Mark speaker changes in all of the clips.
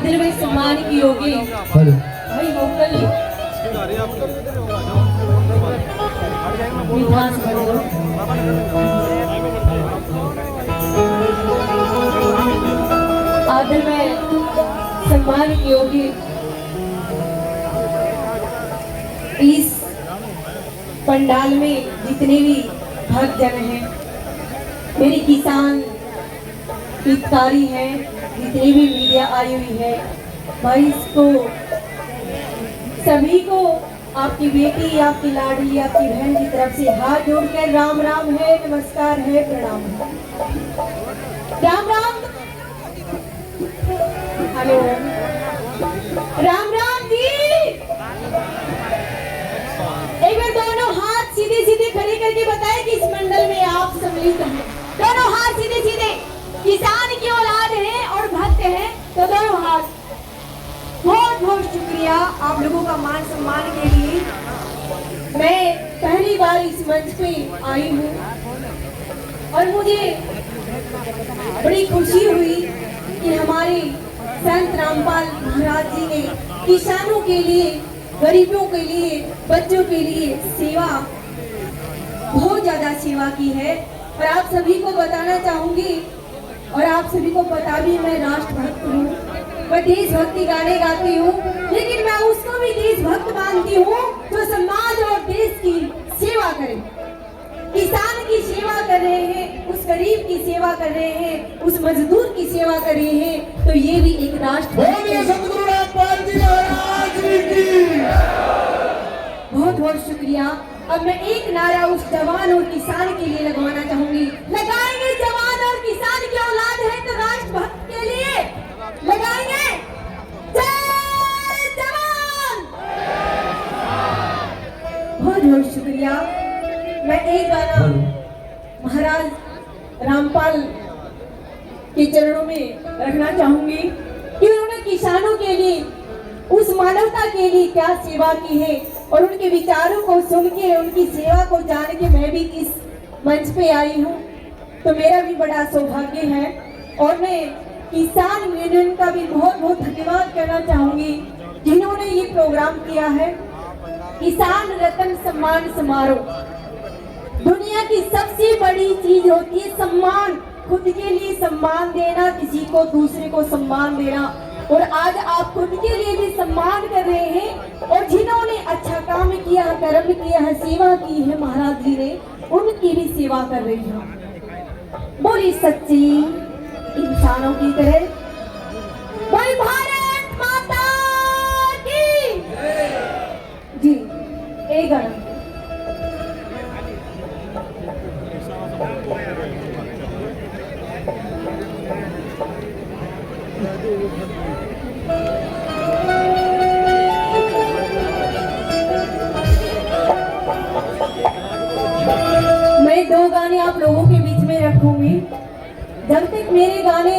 Speaker 1: मंदिर में सम्मान की होगी भाई वोकल विकास कर दो। आदर में सम्मान की होगी इस पंडाल में जितने भी भक्तजन हैं, मेरे किसान हितकारी हैं, जितनी भी मीडिया आई हुई है, भाई इसको सभी को आपकी बेटी, आपकी लाडली, आपकी बहन की तरफ से हाथ जोड़कर राम राम है, नमस्कार है, प्रणाम है। राम राम, हेलो, राम राम जी। एक बार दोनों हाथ सीधे सीधे खड़े करके बताएं कि इस मंडल में आप सम्मिलित हैं। दोनों हाथ सीधे सीधे, किसान की औलाद है और भक्त है तो दोनों हाथ। बहुत बहुत शुक्रिया आप लोगों का मान सम्मान के लिए। मैं पहली बार इस मंच पे आई हूँ और मुझे बड़ी खुशी हुई कि हमारे संत रामपाल महाराज जी ने किसानों के लिए, गरीबों के लिए, बच्चों के लिए सेवा, बहुत ज्यादा सेवा की है। और आप सभी को बताना चाहूंगी और आप सभी को पता भी मैं राष्ट्रभक्त हूँ, मैं देशभक्ति गाने गाती हूँ, लेकिन मैं उसको भी देशभक्त मानती हूँ जो समाज और देश की सेवा करे। किसान की सेवा कर रहे हैं, उस गरीब की सेवा कर रहे हैं, उस मजदूर की सेवा कर रहे हैं, तो ये भी एक राष्ट्रभक्त है। बहुत बहुत शुक्रिया। अब मैं एक नारा उस जवान और किसान के लिए लगवाना चाहूंगी। लगाएंगे जवान और किसान की औलाद है तो राष्ट्रभक्त के लिए लगाएंगे। जय जवान। बहुत बहुत शुक्रिया। मैं एक गाना महाराज रामपाल के चरणों में रखना चाहूंगी कि उन्होंने किसानों के लिए, उस मानवता के लिए क्या सेवा की है, और उनके विचारों को सुन के, उनकी सेवा को जान के मैं भी इस मंच पे आई हूँ, तो मेरा भी बड़ा सौभाग्य है। और मैं किसान यूनियन का भी बहुत बहुत धन्यवाद करना चाहूंगी जिन्होंने ये प्रोग्राम किया है। किसान रत्न सम्मान समारोह दुनिया की सबसे बड़ी चीज होती है सम्मान, खुद के लिए सम्मान देना, किसी को, दूसरे को सम्मान देना। और आज आप खुद के लिए भी सम्मान कर रहे हैं, और जिन्होंने अच्छा काम किया, कर्म किया है, सेवा की है महाराज जी ने, उनकी भी सेवा कर रही है। बोली सच्ची इंसानों की तरह, बोली भारत माता की जी। एक गाना मैं दो गाने आप लोगों के बीच में रखूंगी। जब तक मेरे गाने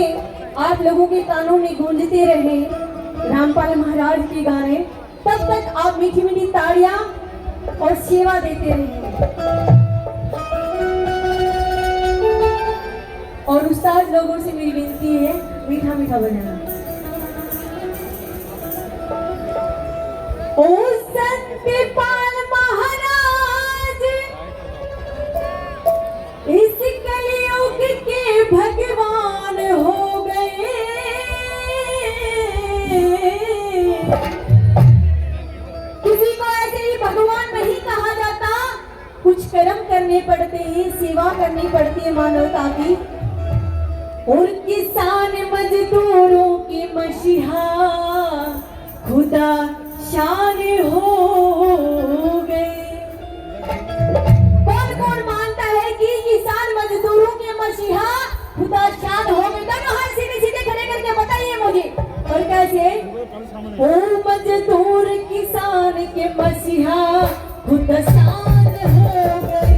Speaker 1: आप लोगों के कानों में गूंजते रहे, रामपाल महाराज के गाने, तब तक आप मीठी मीठी ताड़ियां और सेवा देते रहिए। और उस्ताद लोगों से मेरी विनती है मीठा मीठा बजाना। ओ संत पाल महाराज इस कलयुग के भगवान हो गए। किसी को ऐसे ही भगवान नहीं कहा जाता, कुछ कर्म करने पड़ते हैं, सेवा करनी पड़ती है मानवता की। और किसान मजदूरों की मसीहा खुदा शान हो गए। कौन कौन मानता है कि किसान मजदूरों के मसीहा खुदा शान हो गए? दोनों हाथ सीधे सीधे खड़े करके बताइए मुझे। और कैसे? ओ मजदूर किसान के मसीहा खुदा शान हो गए।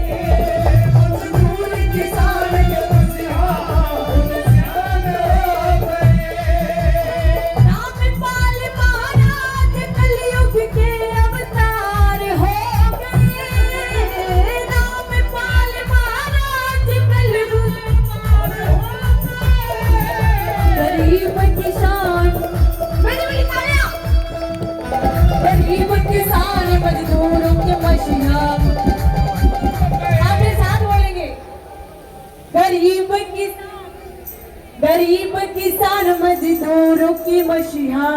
Speaker 1: मजदूरों की मशीहा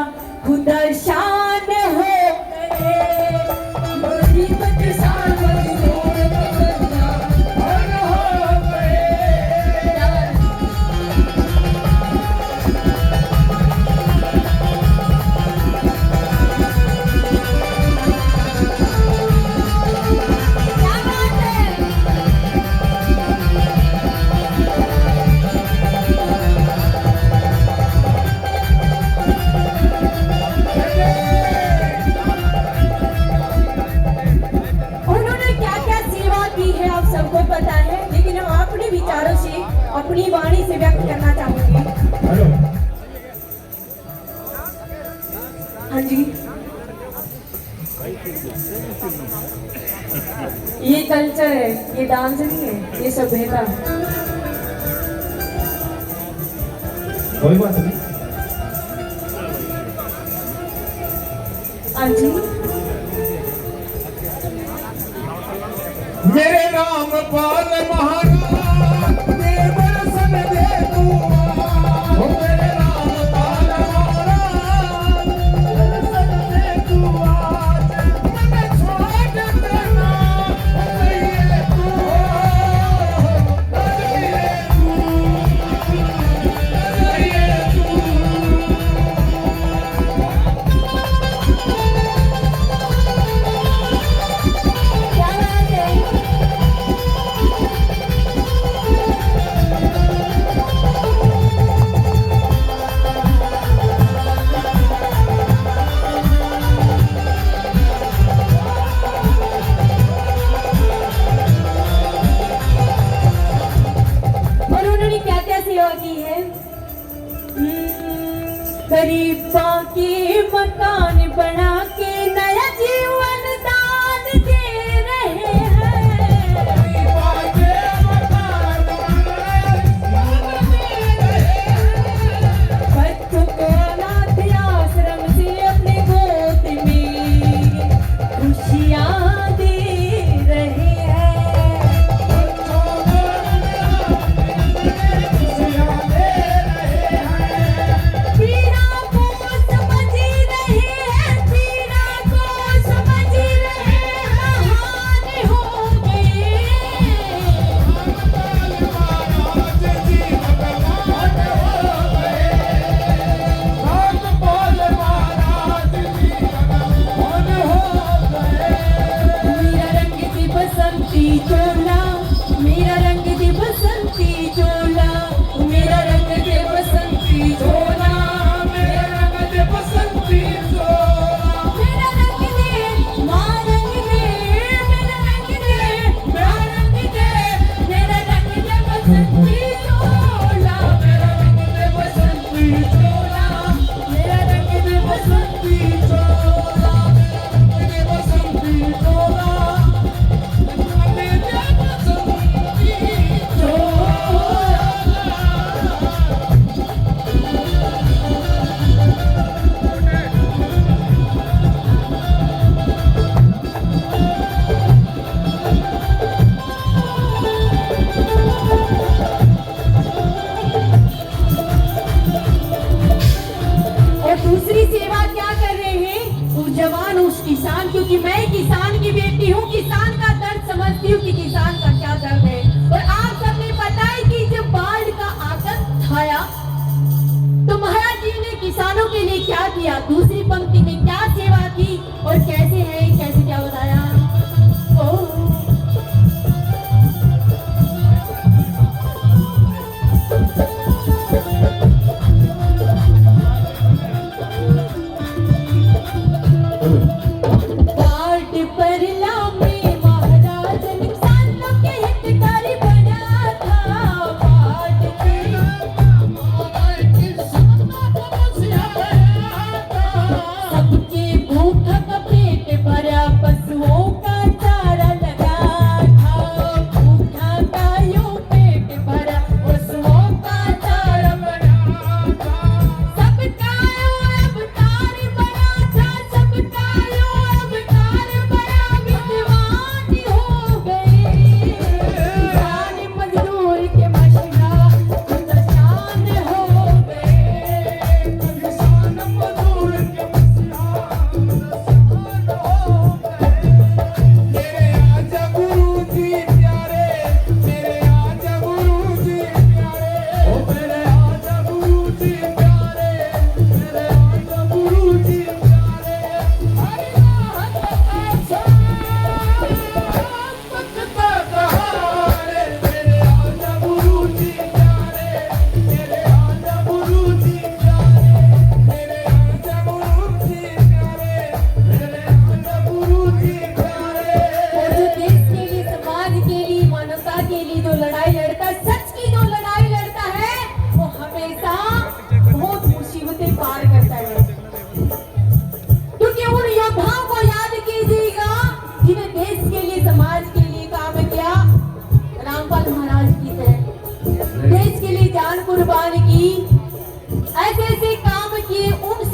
Speaker 1: खुदा शान हो गए। गरीब किसान मजदूर की मशीहा खुदा हो गए। अपनी वाणी से व्यक्त करना चाहूंगी। हाँ जी, ये कल्चर है, ये डांस नहीं है, ये सभ्यता।
Speaker 2: कोई बात नहीं।
Speaker 1: हाँ जी,
Speaker 2: मेरे रामपाल महाराज दर्शन दे तू ओ मेरे रामपाल महाराज दर्शन दे तू आज मन छोड़ देना कहिए तू
Speaker 1: गरीबों के मकान बना के नया जीवन दान दे रहे हैं। बच्चों को अनाथ आश्रम से अपने गोद में खुशियाँ दे रहे हैं। मेरा रंग दे बसंती चोला, मेरा रंग दे बसंती चोला,
Speaker 2: मेरा रंग दे बसंती चोला
Speaker 1: मेरा रंग दे माँ रंग दे, मेरा रंग दे माँ रंग दे, मेरा रंग दे बसंती चोला,
Speaker 2: मेरा रंग दे बसंती चोला
Speaker 1: मेरा रंग दे बसंती
Speaker 2: चोला मेरे बसंती चोला
Speaker 1: दूसरी सेवा क्या कर रहे हैं उस जवान उस किसान, क्योंकि मैं किसान की बेटी हूँ, किसान का दर्द समझती हूँ कि किसान का क्या दर्द है। और आप सबने पता है कि जब बाढ़ का आतंक छाया तो महाराज जी ने किसानों के लिए क्या किया, दूसरी पंक्ति में क्या सेवा की और कैसे है, कैसे क्या बताया। पर लामे महाराज किसानों के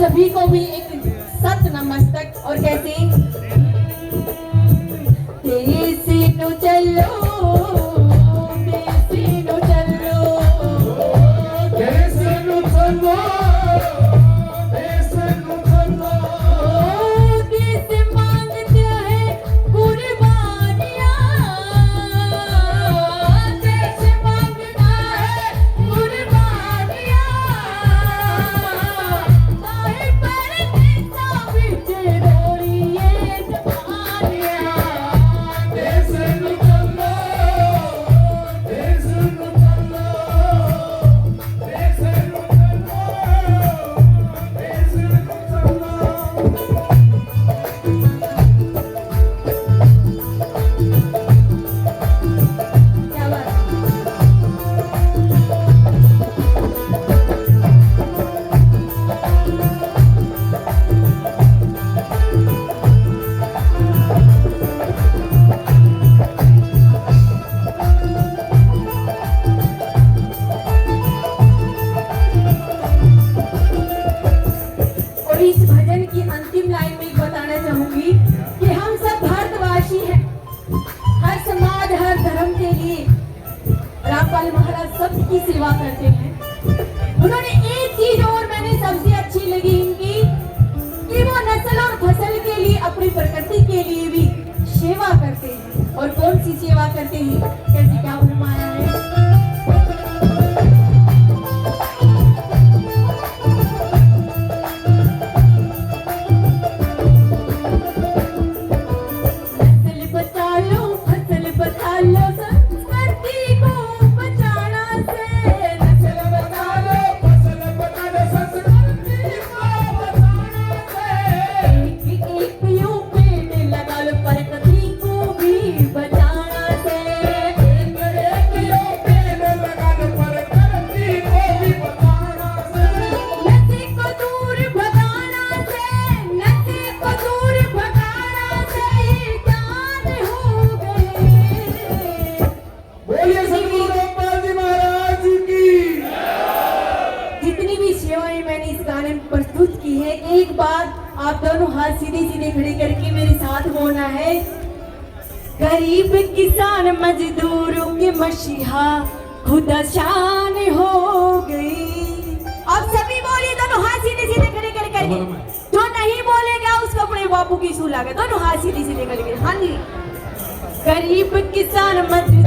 Speaker 1: सभी को भी एक सत नमस्तक। और कैसे देसी नु चलो, देसी नु चलो,
Speaker 2: देश नु चलो, देश नु चलो,
Speaker 1: देश मांगते हैं कुर्बानियां, देश मांगता है कुर्बानियां, ताहे पर देशा विच रोड़िए जवानियां।
Speaker 2: देश नु चलो, देश नु चलो, देश नु चलो, देश नु चलो।
Speaker 1: क्या बात है? और इस भजन की अंतिम लाइन में बताना चाहूंगी कि हम सब भारतवासी हैं, हर समाज हर धर्म के लिए रामपाल महाराज सबकी सेवा करते हैं। उन्होंने एक चीज और मैंने सबसे अच्छी लगी इनकी कि वो नस्ल और फसल के लिए अपनी प्रकृति के लिए भी सेवा करते हैं। और कौन सी सेवा करते हैं, कैसे क्या फरमाया है? नस्ल बचा लो, फसल बचा लो, संस्कृति को बचाना से।
Speaker 2: फसल बचा लो, फसल बचा लो, संस्कृति को बचाना से।
Speaker 1: एक यूं पेड़ लगा लो, प्रकृति को भी बचाना से।
Speaker 2: एक यो पेड़ लगा लो, प्रकृति को भी बचाना से।
Speaker 1: नशे को दूर भगाना से, नशे को दूर भगाना से ये जान हो गए।
Speaker 2: बोलिए सदगुरु रामपाल जी महाराज की।
Speaker 1: जितनी भी सेवाएं मैंने इस गाने में प्रस्तुत की है, एक बार आप दोनों हाथ सीधे सीधे खड़े करके मेरे साथ बोलना है। गरीब किसान मजदूरों के मसीहा खुदा शान हो गई। आप सभी बोलिए, दोनों हाथ सीधे सीधे खड़े कर करके। जो नहीं बोलेगा उसको अपने बापू की सूला के। दोनों हाथ सीधे सीधे करके। हाँ जी। गरीब किसान मजदूर